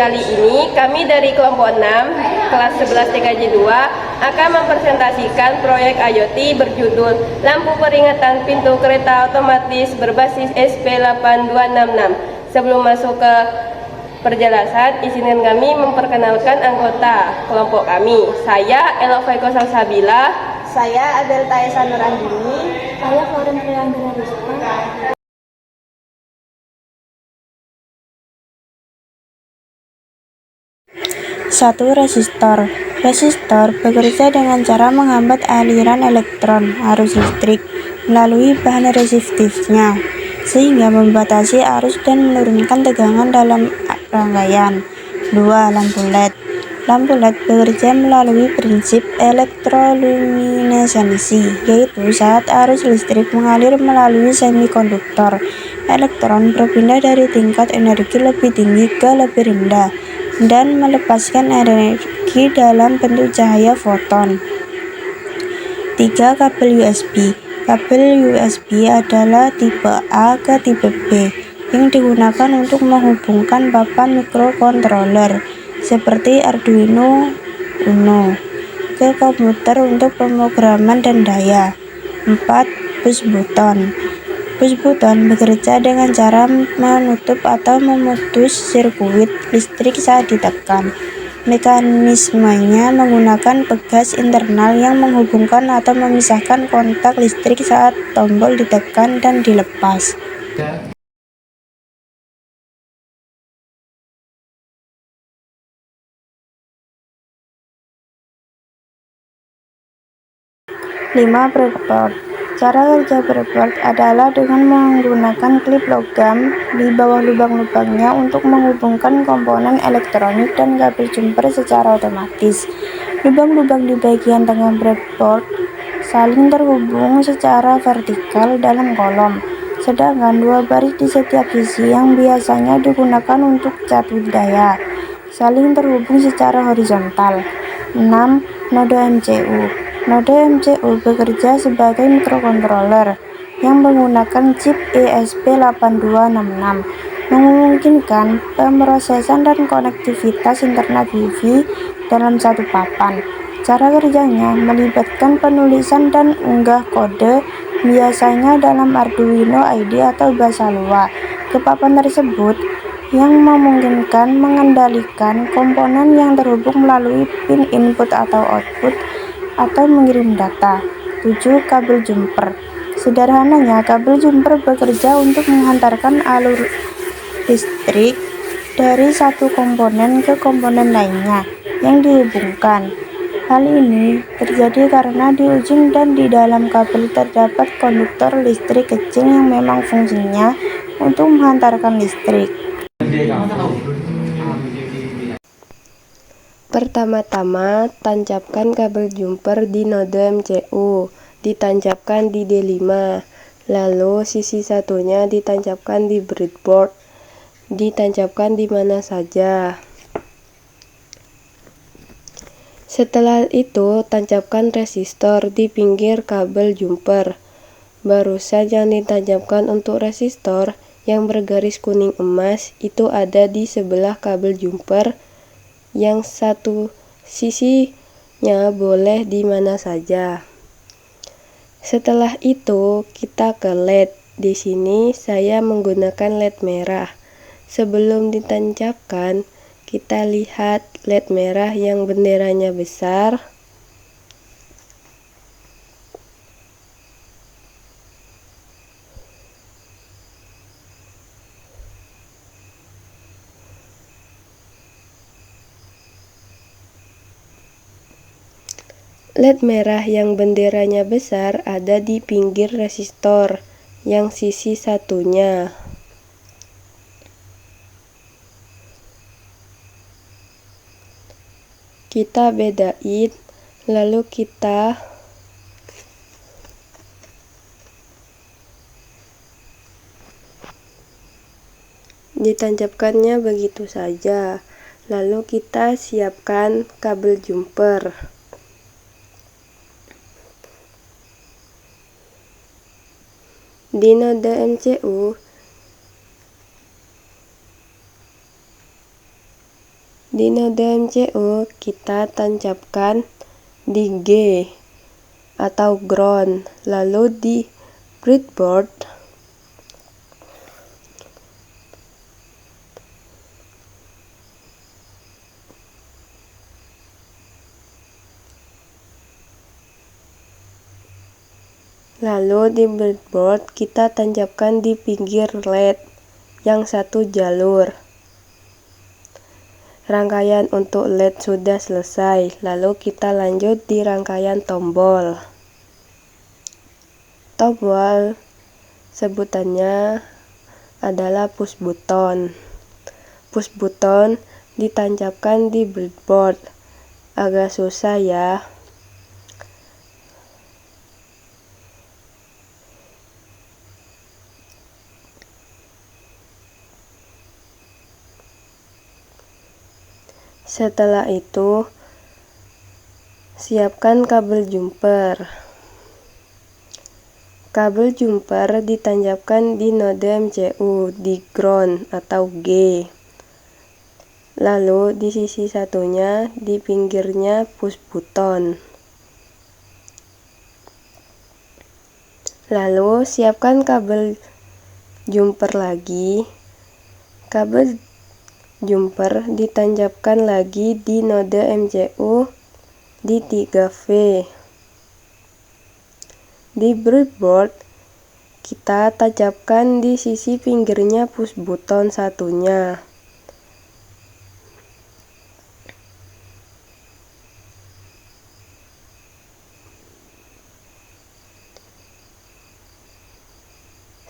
kali ini kami dari kelompok 6 kelas 11 TKJ 2 akan mempresentasikan proyek IoT berjudul lampu peringatan pintu kereta otomatis berbasis SP8266. Sebelum masuk ke perjelasan, izinkan kami memperkenalkan anggota kelompok kami. Saya Elovaiko Salsabila, saya Abel Taesa Nurandini, saya Floren Priyanggana Rizka. Satu, resistor. Resistor bekerja dengan cara menghambat aliran elektron arus listrik melalui bahan resistifnya, sehingga membatasi arus dan menurunkan tegangan dalam rangkaian. 2. Lampu LED. Lampu LED bekerja melalui prinsip elektroluminesensi, yaitu saat arus listrik mengalir melalui semikonduktor, elektron berpindah dari tingkat energi lebih tinggi ke lebih rendah dan melepaskan energi dalam bentuk cahaya foton. 3. Kabel USB. Kabel USB adalah tipe A ke tipe B yang digunakan untuk menghubungkan papan mikrokontroler seperti Arduino Uno ke komputer untuk pemrograman dan daya. 4. Push button. Push button bekerja dengan cara menutup atau memutus sirkuit listrik saat ditekan. Mekanismenya menggunakan pegas internal yang menghubungkan atau memisahkan kontak listrik saat tombol ditekan dan dilepas. Lima, breadboard. Cara kerja breadboard adalah dengan menggunakan klip logam di bawah lubang-lubangnya untuk menghubungkan komponen elektronik dan kabel jumper secara otomatis. Lubang-lubang di bagian tengah breadboard saling terhubung secara vertikal dalam kolom, sedangkan dua baris di setiap sisi yang biasanya digunakan untuk cat daya saling terhubung secara horizontal. 6. Node MCU. Node MCU bekerja sebagai mikrokontroler yang menggunakan chip ESP8266, memungkinkan pemrosesan dan konektivitas internet Wi-Fi dalam satu papan. Cara kerjanya melibatkan penulisan dan unggah kode, biasanya dalam Arduino IDE atau Basalua, ke papan tersebut, yang memungkinkan mengendalikan komponen yang terhubung melalui pin input atau output atau mengirim data. 7. Kabel jumper. Sederhananya, kabel jumper bekerja untuk menghantarkan alur listrik dari satu komponen ke komponen lainnya yang dihubungkan. Hal ini terjadi karena di ujung dan di dalam kabel terdapat konduktor listrik kecil yang memang fungsinya untuk menghantarkan listrik. Pertama-tama, tancapkan kabel jumper di node MCU, ditancapkan di D5, lalu sisi satunya ditancapkan di breadboard, ditancapkan di mana saja. Setelah itu, tancapkan resistor di pinggir kabel jumper. Barusan yang ditancapkan untuk resistor yang bergaris kuning emas itu ada di sebelah kabel jumper, yang satu sisinya boleh di mana saja. Setelah itu kita ke LED. Di sini saya menggunakan LED merah. Sebelum ditancapkan, kita lihat LED merah yang benderanya besar. LED merah yang benderanya besar ada di pinggir resistor, yang sisi satunya. Kita bedain, lalu kita ditancapkannya begitu saja. Lalu kita siapkan kabel jumper. Di node MCU Di node MCU kita tancapkan di G atau ground, lalu di breadboard kita tancapkan di pinggir LED yang satu jalur. Rangkaian untuk LED sudah selesai, lalu kita lanjut di rangkaian tombol. Tombol sebutannya adalah push button. Push button ditancapkan di breadboard. Agak susah ya. Setelah itu, siapkan kabel jumper. Kabel jumper ditancapkan di node MCU di ground atau G. Lalu di sisi satunya di pinggirnya push button. Lalu siapkan kabel jumper lagi. Kabel jumper ditancapkan lagi di node MCU di 3V. Di breadboard kita tancapkan di sisi pinggirnya push button satunya.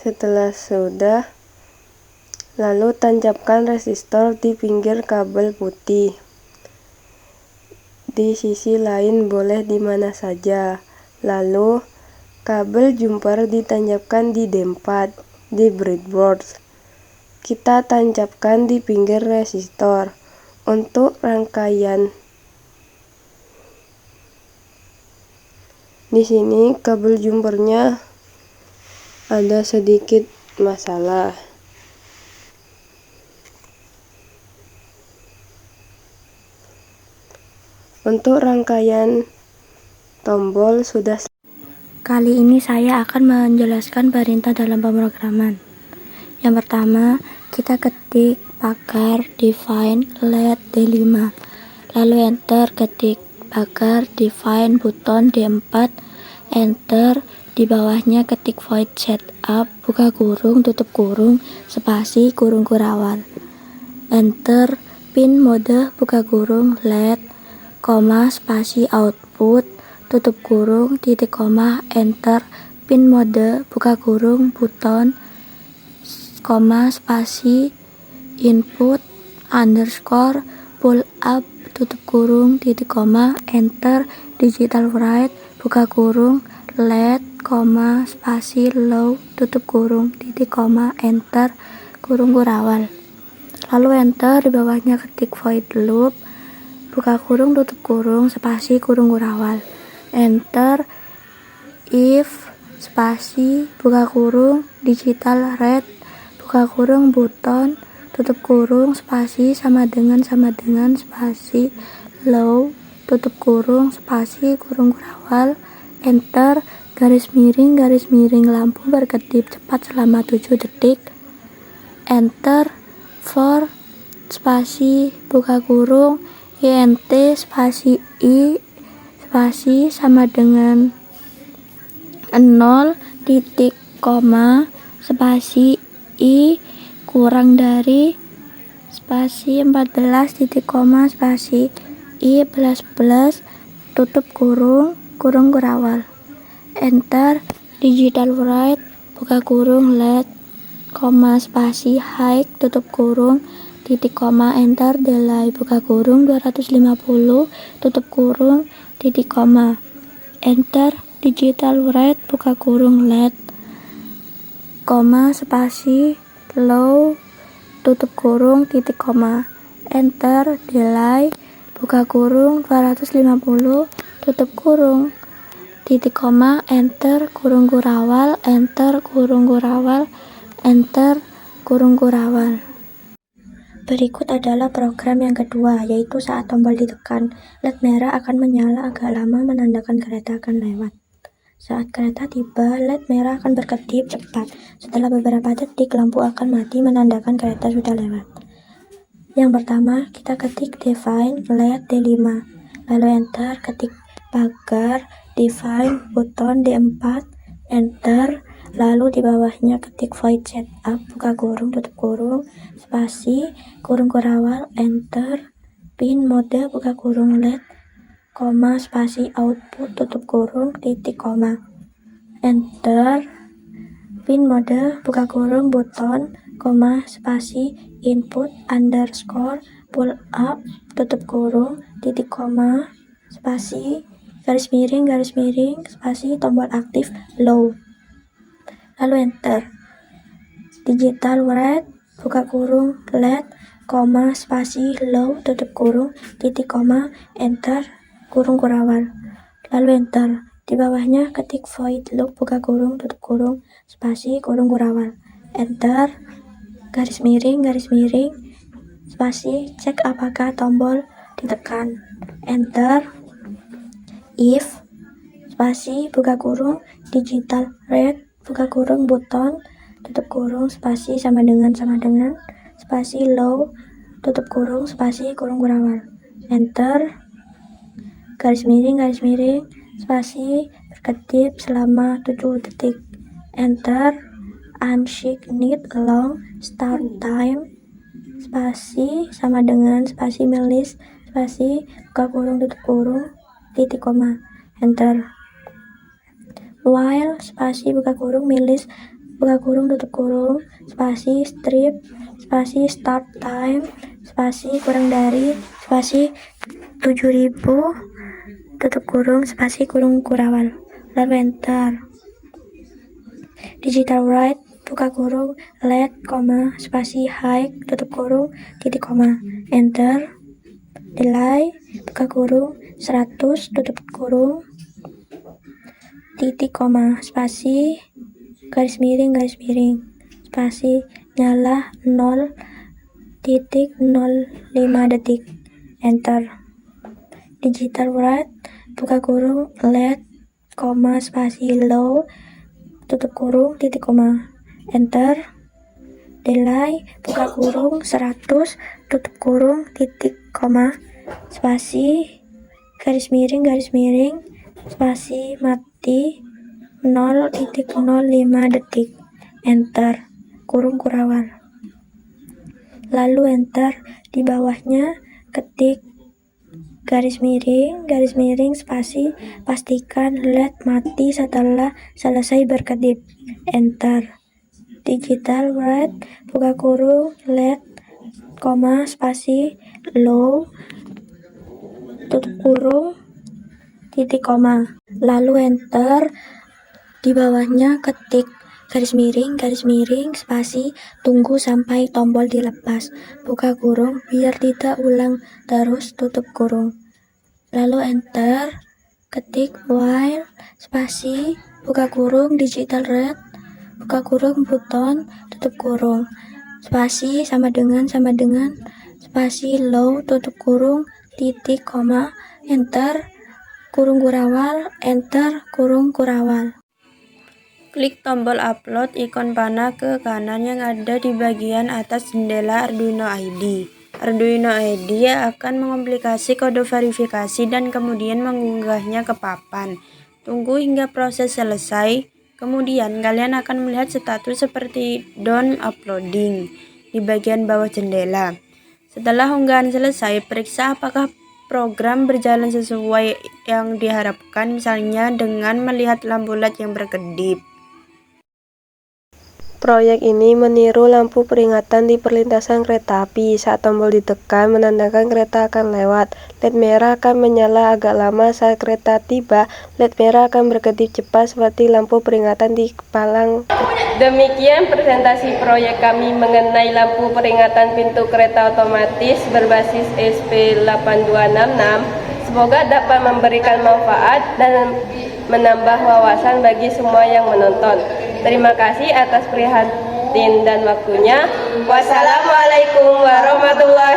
Setelah sudah, lalu tancapkan resistor di pinggir kabel putih. Di sisi lain boleh di mana saja. Lalu kabel jumper ditancapkan di D4 di breadboard. Kita tancapkan di pinggir resistor. Untuk rangkaian di sini kabel jumpernya ada sedikit masalah. Untuk rangkaian tombol sudah. Kali ini saya akan menjelaskan perintah dalam pemrograman. Yang pertama, kita ketik pagar define LED D5, lalu enter, ketik pagar define button D4, enter, di bawahnya ketik void setup, buka kurung, tutup kurung, spasi, kurung kurawal, enter, pin mode, buka kurung, LED, koma, spasi output, tutup kurung, titik koma, enter, pin mode, buka kurung, button, koma, spasi, input, underscore, pull up, tutup kurung, titik koma, enter, digital write, buka kurung, LED, koma, spasi, low, tutup kurung, titik koma, enter, kurung kurawal. Lalu enter, di bawahnya ketik void loop, buka kurung, tutup kurung, spasi, kurung kurawal, enter, if, spasi, buka kurung, digital red, buka kurung, button, tutup kurung, spasi, sama dengan, spasi, low, tutup kurung, spasi, kurung kurawal, enter, garis miring, lampu berkedip cepat selama 7 detik, enter, for, spasi, buka kurung, int, spasi, i, spasi, sama dengan 0, titik, koma, spasi, i, kurang dari, spasi, 14, titik, koma, spasi, i, plus, tutup kurung, kurung kurawal, enter, digital write, buka kurung, LED, koma, spasi, high, tutup kurung, titik, koma, enter, delay, buka kurung, 250, tutup kurung, titik, koma, enter, digital write, buka kurung, LED, koma, spasi, low, tutup kurung, titik, koma, enter, delay, buka kurung, 250, tutup kurung, titik, koma, enter, kurung kurawal, enter, kurung kurawal, enter, kurung kurawal. Berikut adalah program yang kedua, yaitu saat tombol ditekan, LED merah akan menyala agak lama menandakan kereta akan lewat. Saat kereta tiba, LED merah akan berkedip cepat. Setelah beberapa detik, lampu akan mati menandakan kereta sudah lewat. Yang pertama, kita ketik define LED D5, lalu enter, ketik pagar, define, button D4, enter, lalu di bawahnya ketik void setup, buka kurung, tutup kurung, spasi, kurung kurawal, enter, pin mode, buka kurung LED, koma, spasi, output, tutup kurung, titik, koma, enter, pin mode, buka kurung, button, koma, spasi, input, underscore, pull up, tutup kurung, titik, koma, spasi, garis miring, spasi, tombol aktif, low, lalu enter. Digital write, buka kurung, LED, koma, spasi, low, tutup kurung, titik, koma, enter, kurung kurawal, lalu enter. Di bawahnya ketik void loop, buka kurung, tutup kurung, spasi, kurung kurawal, enter, garis miring, spasi, cek apakah tombol ditekan, enter, if, spasi, buka kurung, digital red, buka kurung, button, tutup kurung, spasi, sama dengan, spasi, low, tutup kurung, spasi, kurung kurawal, enter, garis miring, spasi, berkedip selama 7 detik, enter, unsigned long start time, spasi, sama dengan, spasi, melis, spasi, buka kurung, tutup kurung, titik, koma, enter, while, spasi, buka kurung, milis, buka kurung, tutup kurung, spasi, strip, spasi, start time, spasi, kurang dari, spasi, 7000, tutup kurung, spasi, kurung kurawal, lalu enter. Digital write, buka kurung, LED, koma, spasi, high, tutup kurung, titik, koma, enter. Delay, buka kurung, 100, tutup kurung, titik, koma, spasi, garis miring, spasi, nyala 0.05 detik, enter. Digital write, buka kurung, LED, koma, spasi, low, tutup kurung, titik, koma, enter. Delay, buka kurung, 100, tutup kurung, titik, koma, spasi, garis miring, spasi, mati 0.05 detik, enter, kurung kurawal, lalu enter. Di bawahnya ketik garis miring, spasi, pastikan LED mati setelah selesai berkedip, enter. Digital write, buka kurung, LED, koma, spasi, low, tutup kurung, titik, koma, lalu enter. Di bawahnya ketik garis miring, spasi, tunggu sampai tombol dilepas, buka kurung, biar tidak ulang terus, tutup kurung, lalu enter. Ketik while, spasi, buka kurung, digital red, buka kurung, button, tutup kurung, spasi, sama dengan, spasi, low, tutup kurung, titik, koma, enter, kurung kurawal, enter, kurung kurawal. Klik tombol upload ikon panah ke kanan yang ada di bagian atas jendela Arduino ID. Arduino ID akan mengomplikasi kode verifikasi dan kemudian mengunggahnya ke papan. Tunggu hingga proses selesai, kemudian kalian akan melihat status seperti done uploading di bagian bawah jendela. Setelah unggahan selesai, periksa apakah program berjalan sesuai yang diharapkan, misalnya dengan melihat lampu LED yang berkedip. Proyek ini meniru lampu peringatan di perlintasan kereta api. Saat tombol ditekan menandakan kereta akan lewat. LED merah akan menyala agak lama saat kereta tiba. LED merah akan berkedip cepat seperti lampu peringatan di palang. Demikian presentasi proyek kami mengenai lampu peringatan pintu kereta otomatis berbasis SP8266. Semoga dapat memberikan manfaat dan menambah wawasan bagi semua yang menonton. Terima kasih atas din dan waktunya. Wassalamualaikum warahmatullahi